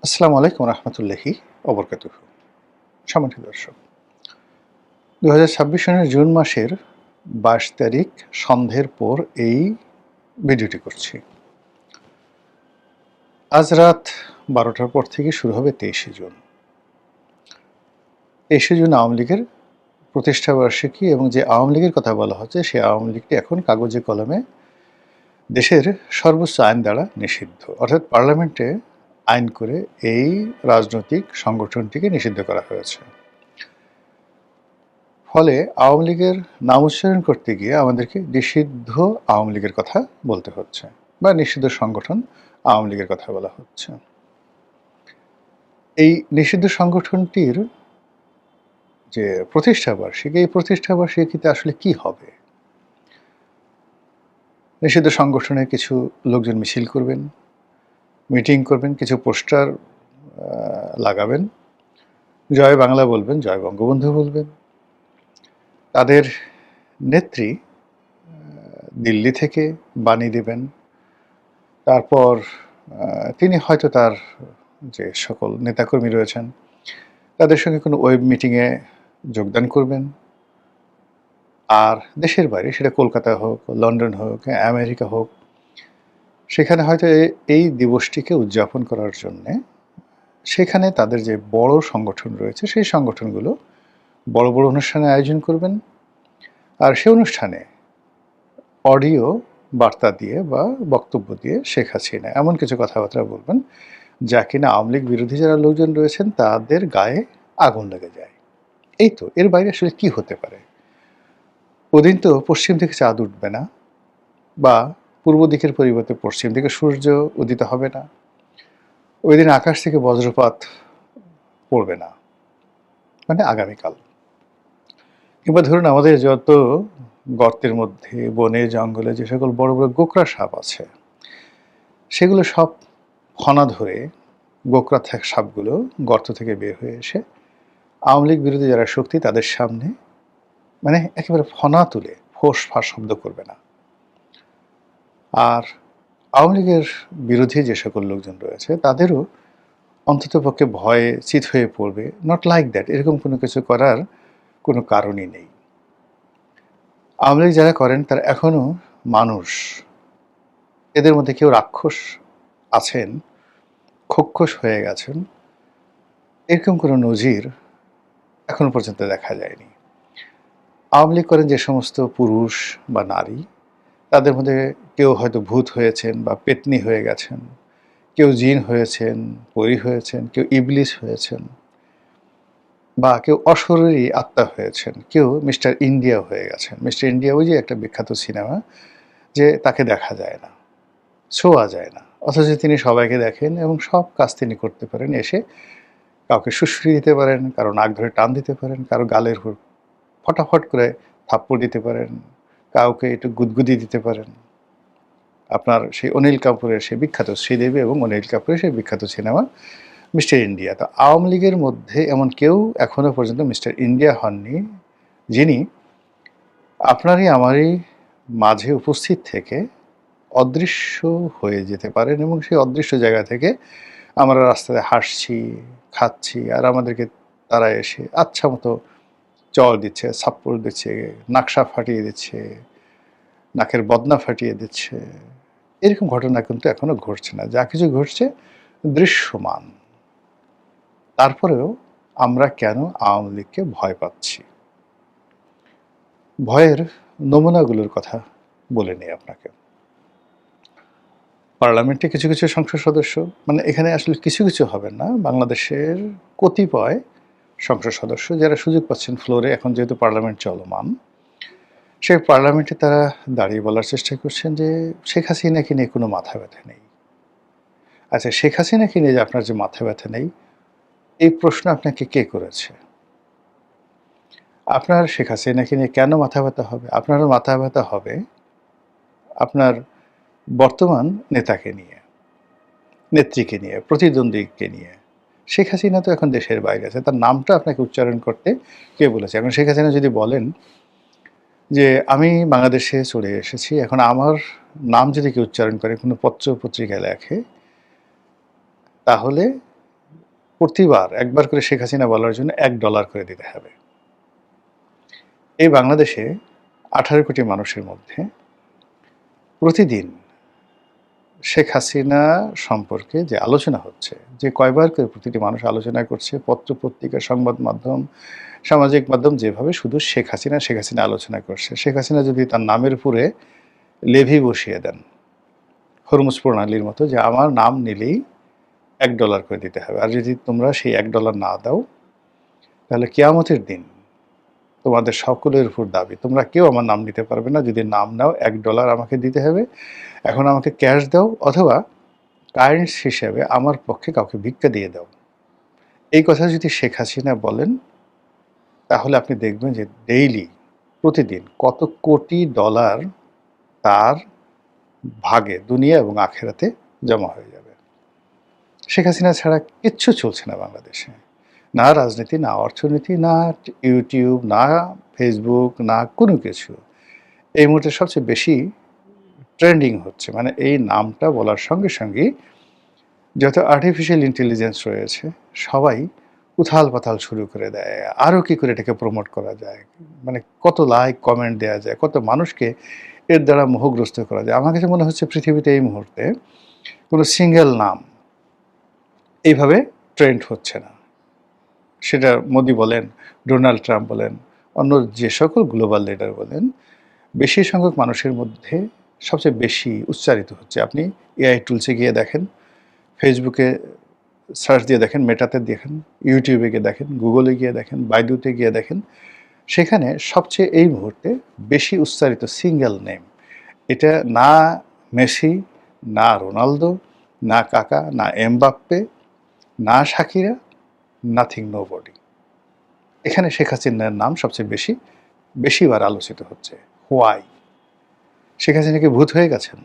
আসসালামু আলাইকুম রহমতুল্লাহি ওবরকাতুহু। সম্মানিত দর্শক, ২০২৬ সনের জুন মাসের ২২ তারিখ সন্ধ্যের পর এই ভিডিওটি করছি। আজ রাত ১২টার পর থেকে শুরু হবে ২৩শে জুন। ২৩শে জুন আওয়ামী লীগের প্রতিষ্ঠাবার্ষিকী এবং যে আওয়ামী লীগের কথা বলা হচ্ছে সেই আওয়ামী লীগটি এখন কাগজে কলমে দেশের সর্বোচ্চ আইন দ্বারা নিষিদ্ধ, অর্থাৎ পার্লামেন্টে আইন করে এই রাজনৈতিক সংগঠনটিকে নিষিদ্ধ করা হয়েছে। ফলে আওয়ামী লীগের নাম উচ্চারণ করতে গিয়ে আমাদেরকে নিষিদ্ধ আওয়ামী লীগের কথা বলতে হচ্ছে বা নিষিদ্ধ সংগঠন আওয়ামী লীগের কথা বলা হচ্ছে। এই নিষিদ্ধ সংগঠনটির যে প্রতিষ্ঠাবার্ষিকী, এই প্রতিষ্ঠাবার্ষিকীতে আসলে কি হবে? নিষিদ্ধ সংগঠনের কিছু লোকজন মিছিল করবেন, মিটিং করবেন, কিছু পোস্টার লাগাবেন, জয় বাংলা বলবেন, জয় বঙ্গবন্ধু বলবেন। তাদের নেত্রী দিল্লি থেকে বাণী দেবেন। তারপর তিনি হয়তো তার যে সকল নেতাকর্মী রয়েছেন তাদের সঙ্গে কোনো ওয়েব মিটিংয়ে যোগদান করবেন। আর দেশের বাইরে, সেটা কলকাতা হোক, লন্ডন হোক, আমেরিকা হোক, সেখানে হয়তো এই দিবসটিকে উদযাপন করার জন্যে সেখানে তাদের যে বড় সংগঠন রয়েছে সেই সংগঠনগুলো বড় বড় অনুষ্ঠানের আয়োজন করবেন। আর সে অনুষ্ঠানে অডিও বার্তা দিয়ে বা বক্তব্য দিয়ে শেখ হাসিনা এমন কিছু কথাবার্তা বলবেন যা কিনা আওয়ামী লীগ বিরোধী যারা লোকজন রয়েছেন তাদের গায়ে আগুন লেগে যায়। এই তো, এর বাইরে আসলে কি হতে পারে? ওদিন তো পশ্চিম দিকে চাঁদ উঠবে না, বা পূর্ব দিকের পরিবর্তে পশ্চিম দিকে সূর্য উদিত হবে না। ওই দিন আকাশ থেকে বজ্রপাত পড়বে না, মানে আগামীকাল। কিংবা ধরুন আমাদের যত গর্তের মধ্যে, বনে জঙ্গলে যে সকল বড় বড় গোকরা সাপ আছে, সেগুলো সব ফনা ধরে গোকরা সাপগুলো গর্ত থেকে বের হয়ে এসে আওয়ামী লীগ বিরোধী যারা শক্তি তাদের সামনে মানে একেবারে ফনা তুলে ফোঁস ফাঁস শব্দ করবে না। আর আওয়ামী লীগের বিরোধী যে সকল লোকজন রয়েছে তাদেরও অন্ততপক্ষে ভয়ে চিত হয়ে পড়বে। নট লাইক দ্যাট, এরকম কোনো কিছু করার কোনো কারণই নেই। আওয়ামী লীগ যারা করেন তারা এখনও মানুষ। এদের মধ্যে কেউ রাক্ষস আছেন, খোক্ষস হয়ে গেছেন, এরকম কোনো নজির এখনো পর্যন্ত দেখা যায়নি। আওয়ামী লীগ করেন যে সমস্ত পুরুষ বা নারী, তাদের মধ্যে কেউ হয়তো ভূত হয়েছেন বা পেতনি হয়ে গেছেন, কেউ জিন হয়েছেন, পরী হয়েছেন, কেউ ইবলিস হয়েছেন, বা কেউ অশরীরী আত্মা হয়েছেন, কেউ মিস্টার ইন্ডিয়া হয়ে গেছেন। মিস্টার ইন্ডিয়া ওই যে একটা বিখ্যাত সিনেমা, যে তাকে দেখা যায় না, ছোঁয়া যায় না, অথচ তিনি সবাইকে দেখেন এবং সব কাজ তিনি করতে পারেন। এসে কাউকে সুশ্রী দিতে পারেন, কারো নাক ধরে টান দিতে পারেন, কারো গালের উপর ফটাফট করে থাপ্পড় দিতে পারেন, কাউকে একটু গুদগুদি দিতে পারেন। আপনার সেই অনিল কাপুরের সেই বিখ্যাত শ্রীদেবী এবং অনিল কাপুরের সেই বিখ্যাত সিনেমা মিস্টার ইন্ডিয়া। তো আওয়ামী লীগের মধ্যে এমন কেউ এখনও পর্যন্ত মিস্টার ইন্ডিয়া হননি, যিনি আপনারই আমারই মাঝে উপস্থিত থেকে অদৃশ্য হয়ে যেতে পারেন এবং সেই অদৃশ্য জায়গা থেকে আমরা রাস্তায় হাসছি, খাচ্ছি, আর আমাদেরকে তারা এসে আচ্ছা মতো চড় দিচ্ছে, থাপ্পড় দিচ্ছে, নাকশা ফাটিয়ে দিচ্ছে, নাকের বদনা ফাটিয়ে দিচ্ছে। এরকম ঘটনা কিন্তু এখনো ঘটছে না। যা কিছু ঘটছে দৃশ্যমান। তারপরেও আমরা কেন আওয়ামী লীগকে ভয় পাচ্ছি? ভয়ের নমুনাগুলোর কথা বলে নিই আপনাকে। পার্লামেন্টে কিছু কিছু সংসদ সদস্য, মানে এখানে আসলে কিছু কিছু হবে না, বাংলাদেশের কতিপয় সংসদ সদস্য যারা সুযোগ পাচ্ছেন ফ্লোরে, এখন যেহেতু পার্লামেন্ট চলমান, সেই পার্লামেন্টে তারা দাঁড়িয়ে বলার চেষ্টা করছেন যে শেখ হাসিনাকে নিয়ে কোনো মাথা ব্যথা নেই। আচ্ছা, শেখ হাসিনাকে নিয়ে যে আপনার যে মাথা ব্যথা নেই, এই প্রশ্ন আপনাকে কে করেছে? আপনার শেখ হাসিনাকে নিয়ে কেন মাথা ব্যথা হবে? আপনারও মাথা ব্যথা হবে আপনার বর্তমান নেতাকে নিয়ে, নেত্রীকে নিয়ে, প্রতিদ্বন্দ্বীকে নিয়ে। শেখ হাসিনা তো এখন দেশের বাইরে আছে, তার নামটা আপনাকে উচ্চারণ করতে কে বলেছে? এখন শেখ হাসিনা যদি বলেন যে আমি বাংলাদেশে চলে এসেছি, এখন আমার নাম যদি কেউ উচ্চারণ করে, কোনো পত্র পত্রিকায় লেখে, তাহলে প্রতিবার একবার করে শেখ হাসিনা বলার জন্য $1 করে দিতে হবে। এই বাংলাদেশে 18 কোটি মানুষের মধ্যে প্রতিদিন শেখ হাসিনা সম্পর্কে যে আলোচনা হচ্ছে, যে কয়বার করে প্রতিটি মানুষ আলোচনা করছে, পত্র-পত্রিকা, সংবাদ মাধ্যম, সামাজিক মাধ্যম যেভাবে শুধু শেখ হাসিনা, শেখ হাসিনা আলোচনা করছে। শেখ হাসিনা যদি তার নামের উপরে লেভি বসিয়ে দেন, হরমুজ প্রণালীর মতো, যে আমার নাম নিলেই $1 করে দিতে হবে। আর যদি তোমরা সেই $1 না দাও, তাহলে কিয়ামতের দিন তোমাদের সকলের উপর দাবি, তোমরা কেউ আমার নাম নিতে পারবে না। যদি নাম নাও $1 আমাকে দিতে হবে। এখন আমাকে ক্যাশ দাও, অথবা কারেন্স হিসেবে আমার পক্ষে কাউকে ভিক্ষা দিয়ে দাও। এই কথা যদি শেখ হাসিনা বলেন, তাহলে আপনি দেখবেন যে ডেইলি, প্রতিদিন কত কোটি ডলার তার ভাগে দুনিয়া এবং আখেরাতে জমা হয়ে যাবে। শেখ হাসিনা ছাড়া কিচ্ছু চলছে না বাংলাদেশে। না রাজনীতি, না অর্থনীতি, না ইউটিউব, না ফেসবুক, না কোনো কিছু। এই মুহূর্তে সবচেয়ে বেশি ট্রেন্ডিং হচ্ছে, মানে এই নামটা বলার সঙ্গে সঙ্গেই যত আর্টিফিশিয়াল ইন্টেলিজেন্স রয়েছে সবাই উথাল পাথাল শুরু করে দেয়। আরও কী করে এটাকে প্রমোট করা যায়, মানে কত লাইক কমেন্ট দেওয়া যায়, কত মানুষকে এর দ্বারা মোহগ্রস্ত করা যায়। আমার কাছে মনে হচ্ছে পৃথিবীতে এই মুহূর্তে কোনো সিঙ্গেল নাম এইভাবে ট্রেন্ড হচ্ছে না। সেটা মোদি বলেন, ডোনাল্ড ট্রাম্প বলেন, অন্য যে সকল গ্লোবাল লিডার বলেন, বেশি সংখ্যক মানুষের মধ্যে সবচেয়ে বেশি উচ্চারিত হচ্ছে। আপনি এআই টুলসে গিয়ে দেখেন, ফেসবুকে সার্চ দিয়ে দেখেন, মেটাতে দেখেন, ইউটিউবে গিয়ে দেখেন, গুগলে গিয়ে দেখেন, বাইদুতে গিয়ে দেখেন, সেখানে সবচেয়ে এই মুহূর্তে বেশি উচ্চারিত সিঙ্গেল নেম, এটা না মেসি, না রোনালদো, না কাকা, না এমবাপ্পে, না শাকিরা, নাথিং, নোবডি। এখানে শেখ হাসিনার নাম সবচেয়ে বেশিবার আলোচিত হচ্ছে। হোয়াই? শেখ হাসিনা কি ভূত হয়ে গেছেন,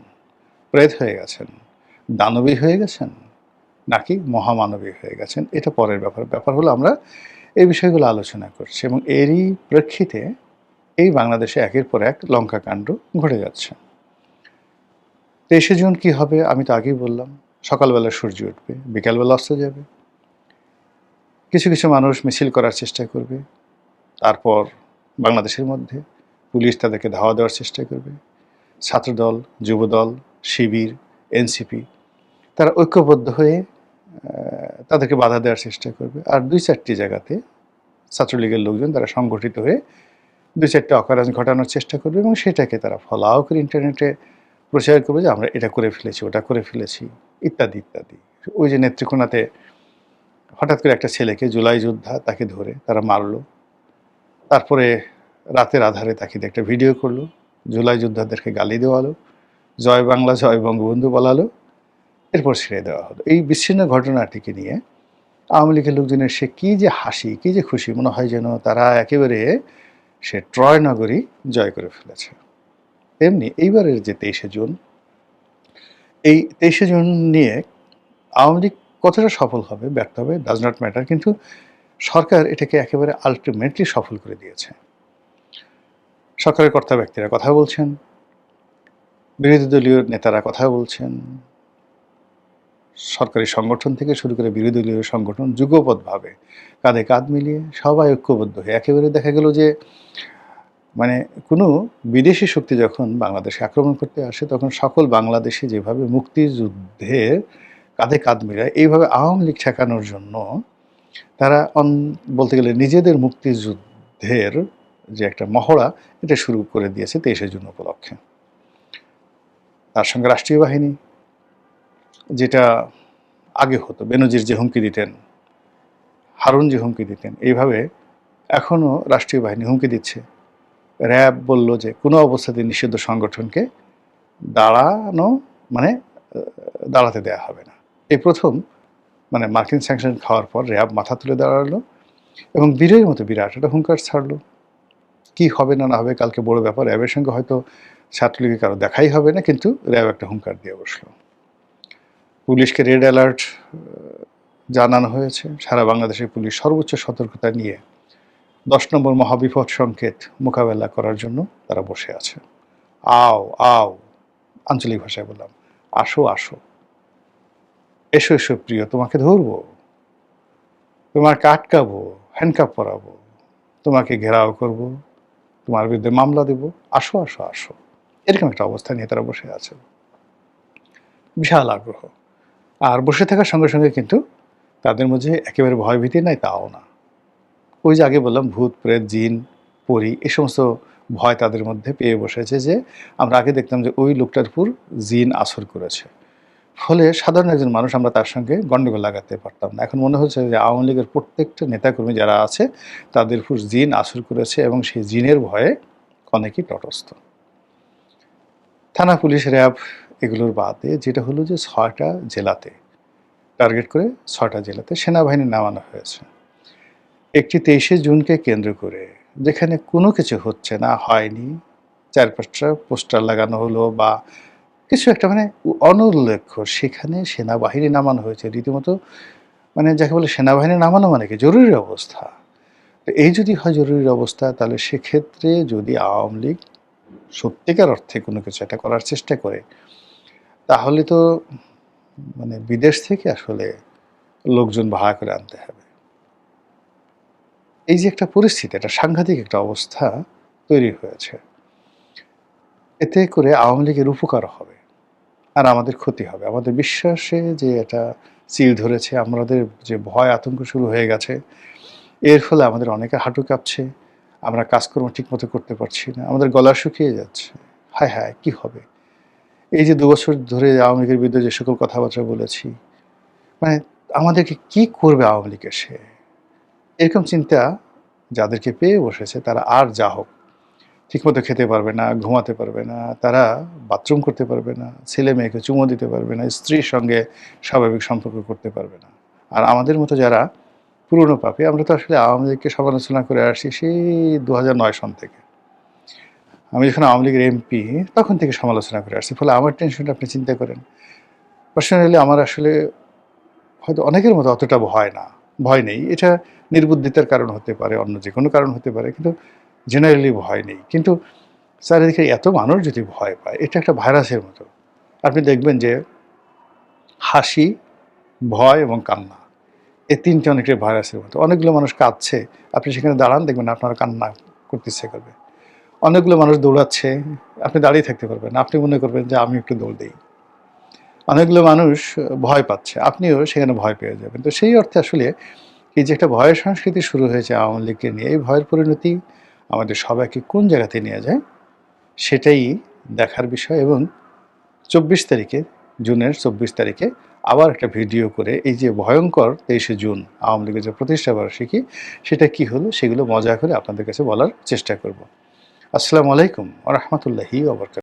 প্রেত হয়ে গেছেন, দানবী হয়ে গেছেন, নাকি মহামানবী হয়ে গেছেন? এটা পরের ব্যাপার। ব্যাপার হলো আমরা এই বিষয়গুলো আলোচনা করছি, এবং এরই প্রেক্ষিতে এই বাংলাদেশে একের পর এক লঙ্কাকাণ্ড ঘটে যাচ্ছে। 23শে জুন কী হবে আমি তো আগেই বললাম। সকালবেলা সূর্য উঠবে, বিকালবেলা অস্ত যাবে। কিছু কিছু মানুষ মিছিল করার চেষ্টা করবে, তারপর বাংলাদেশের মধ্যে পুলিশ তাদেরকে ধাওয়া দেওয়ার চেষ্টা করবে। ছাত্রদল, যুবদল, শিবির, এনসিপি তারা ঐক্যবদ্ধ হয়ে তাদেরকে বাধা দেওয়ার চেষ্টা করবে। আর 2-4টি জায়গাতে ছাত্রলীগের লোকজন তারা সংগঠিত হয়ে 2-4টা অকারেন্স ঘটানোর চেষ্টা করবে, এবং সেটাকে তারা ফলাও করে ইন্টারনেটে প্রচার করবে যে আমরা এটা করে ফেলেছি, ওটা করে ফেলেছি, ইত্যাদি ইত্যাদি। ওই যে নেত্রকোনাতে হঠাৎ করে একটা ছেলেকে, জুলাই যোদ্ধা, তাকে ধরে তারা মারলো, তারপরে রাতের আধারে তাকে একটা ভিডিও করলো, জুলাই যোদ্ধাদেরকে গালি দেওয়ালো, জয় বাংলা, জয় বঙ্গবন্ধু বলালো, এরপর ছেড়ে দেওয়া হলো। এই বিচ্ছিন্ন ঘটনাটিকে নিয়ে আওয়ামী লীগের লোকজনের সে কী যে হাসি, কী যে খুশি, মনে হয় যেন তারা একেবারে সে ট্রয় নগরী জয় করে ফেলেছে। তেমনি এইবারের যে 23শে জুন, এই 23শে জুন নিয়ে আওয়ামী লীগ কতটা সফল হবে, ব্যর্থ হবে, ডাজ নট ম্যাটার, কিন্তু সরকার এটাকে একেবারে আলটিমেটলি সফল করে দিয়েছে। সরকারের কর্তা ব্যক্তিরা কথা বলছেন, বিরোধী দলীয় নেতারা কথা বলছেন, সরকারি সংগঠন থেকে শুরু করে বিরোধী দলীয় সংগঠন যুগপৎভাবে কাঁধে কাঁধ মিলিয়ে সবাই ঐক্যবদ্ধ হয়ে একেবারে দেখা গেল যে, মানে কোনো বিদেশি শক্তি যখন বাংলাদেশে আক্রমণ করতে আসে, তখন সকল বাংলাদেশি যেভাবে মুক্তিযুদ্ধের কাঁধে কাঁধ মিলায়, এইভাবে আওয়ামী লীগ ঠেকানোর জন্য তারা বলতে গেলে নিজেদের মুক্তিযুদ্ধের যে একটা মহড়া, এটা শুরু করে দিয়েছে 23শে জুন উপলক্ষে। তার সঙ্গে রাষ্ট্রীয় বাহিনী, যেটা আগে হতো, বেনজির যে হুমকি দিতেন, হারুন যে হুমকি দিতেন, এইভাবে এখনও রাষ্ট্রীয় বাহিনী হুমকি দিচ্ছে। র্যাব বলল যে কোনো অবস্থাতে নিষিদ্ধ সংগঠনকে দাঁড়াতে দেয়া হবে না। এই প্রথম মানে মার্কিন স্যাংশন খাওয়ার পর র্যাব মাথা তুলে দাঁড়ালো এবং বীরের মতো বিরাট একটা হুঙ্কার ছাড়লো। কি হবে না হবে কালকে বড় ব্যাপার, র্যাবের সঙ্গে হয়তো ছাত্রলীগের কারো দেখাই হবে না, কিন্তু র্যাব একটা হুঙ্কার দিয়ে বসলো। পুলিশকে রেড অ্যালার্ট জানানো হয়েছে। সারা বাংলাদেশের পুলিশ সর্বোচ্চ সতর্কতা নিয়ে 10 নম্বর মহাবিপদ সংকেত মোকাবেলা করার জন্য তারা বসে আছে। আও আও, আঞ্চলিক ভাষায় বললাম, আসো আসো, এসো এসো প্রিয়, তোমাকে ধরবো। তোমাকে আটকাবো, হ্যান্ডকাপ পরাবো, তোমাকে ঘেরাও করব, তোমার বিরুদ্ধে মামলা দেব, আসো আসো আসো। এরকম একটা অবস্থা নিয়ে তারা বসে আছে, বিশাল আগ্রহ। আর বসে থাকার সঙ্গে সঙ্গে কিন্তু তাদের মধ্যে একেবারে ভয়ভীতি নাই তাও না। ওই যে আগে বললাম ভূত প্রেত জিন পরি এই সমস্ত ভয় তাদের মধ্যে পেয়ে বসেছে, যে আমরা আগে দেখতাম যে ওই লোকটার উপর জিন আসর করেছে, ফলে সাধারণ একজন মানুষ আমরা তার সঙ্গে গণ্ডগোল লাগাতে পারতাম না। এখন মনে হচ্ছে যে আওয়ামী লীগের প্রত্যেকটা নেতাকর্মী যারা আছে তাদের উপর জিন আসর করেছে এবং সেই জিনের ভয়ে অনেকেই তটস্থ। থানা পুলিশ র্যাব এগুলোর বাদে যেটা হলো যে ৬টা জেলাতে টার্গেট করে ৬টা জেলাতে সেনাবাহিনী নামানো হয়েছে। একটি ২৩শে জুনকে কেন্দ্র করে যেখানে কোনো কিছু হচ্ছে না, হয়নি, ৪-৫টা পোস্টার লাগানো হলো বা কিছু একটা মানে অনুল্লেখ্য, সেখানে সেনাবাহিনী নামানো হয়েছে রীতিমতো, মানে যাকে বলে সেনাবাহিনী নামানো মানে কি জরুরি অবস্থা। তো এই যদি হয় জরুরি অবস্থা, তাহলে সেক্ষেত্রে যদি আওয়ামী লীগ সত্যিকার অর্থে কোনো কিছু একটা করার চেষ্টা করে, তাহলে তো মানে বিদেশ থেকে আসলে লোকজন ভাড়া করে আনতে হবে। এই যে একটা পরিস্থিতি, একটা সাংঘাতিক একটা অবস্থা তৈরি হয়েছে, এতে করে আওয়ামী লীগের উপকার হবে আর আমাদের ক্ষতি হবে। আমাদের বিশ্বাসে যে এটা চির ধরেছে, আমাদের যে ভয় আতঙ্ক শুরু হয়ে গেছে, এর ফলে আমাদের অনেকে হাঁটু কাঁপছে, আমরা কাজকর্ম ঠিকমতো করতে পারছি না, আমাদের গলা শুকিয়ে যাচ্ছে। হায় হায়, কী হবে? এই যে ২ বছর ধরে আওয়ামী লীগের বিরুদ্ধে যে সকল কথাবার্তা বলেছি, মানে আমাদেরকে কি করবে আওয়ামী লীগ এসে? এরকম চিন্তা যাদেরকে পেয়ে বসেছে, তারা আর যা হোক ঠিকমতো খেতে পারবে না, ঘুমাতে পারবে না, তারা বাথরুম করতে পারবে না, ছেলে মেয়েকে চুমো দিতে পারবে না, স্ত্রীর সঙ্গে স্বাভাবিক সম্পর্ক করতে পারবে না। আর আমাদের মতো যারা পুরনো পাপী, আমরা তো আসলে আওয়ামী লীগকে সমালোচনা করে আসছি সেই ২০০৯ সন থেকে। আমি যখন আওয়ামী লীগের এমপি তখন থেকে সমালোচনা করে আসছি, ফলে আমার টেনশনটা আপনি চিন্তা করেন। পার্সোনালি আমার আসলে হয়তো অনেকের মতো অতটা ভয় নেই। এটা নির্বুদ্ধিতার কারণ হতে পারে, অন্য যে কোনো কারণ হতে পারে, কিন্তু জেনারেলি ভয় নেই। কিন্তু চারিদিকে এত মানুষ যদি ভয় পায়, এটা একটা ভাইরাসের মতো। আপনি দেখবেন যে হাসি, ভয় এবং কান্না, এই ৩টে অনেকটাই ভাইরাসের মতো। অনেকগুলো মানুষ কাঁদছে, আপনি সেখানে দাঁড়ান, দেখবেন আপনার কান্না করতে ইচ্ছে করবে। অনেকগুলো মানুষ দৌড়াচ্ছে, আপনি দাঁড়িয়ে থাকতে পারবেন না, আপনি মনে করবেন যে আমি একটু দৌড় দেই। অনেকগুলো মানুষ ভয় পাচ্ছে, আপনিও সেখানে ভয় পেয়ে যাবেন। তো সেই অর্থে আসলে এই যে একটা ভয়ের সংস্কৃতি শুরু হয়েছে আওয়ামী লীগকে নিয়ে, এই ভয়ের পরিণতি আমাদের সবাইকে কোন জায়গাতে নিয়ে যায় সেটাই দেখার বিষয়। এবং ২৪ তারিখে, জুনের ২৪ তারিখে আবার একটা ভিডিও করে এই যে ভয়ঙ্কর ২৩শে জুন আওয়ামী লীগের যে প্রতিষ্ঠা বার্ষিকী, সেটা কি হলো সেগুলো মজা করে আপনাদের কাছে বলার চেষ্টা করব। আসসালামু আলাইকুম ওয়া রাহমাতুল্লাহি ওয়া বারাকাতুহু।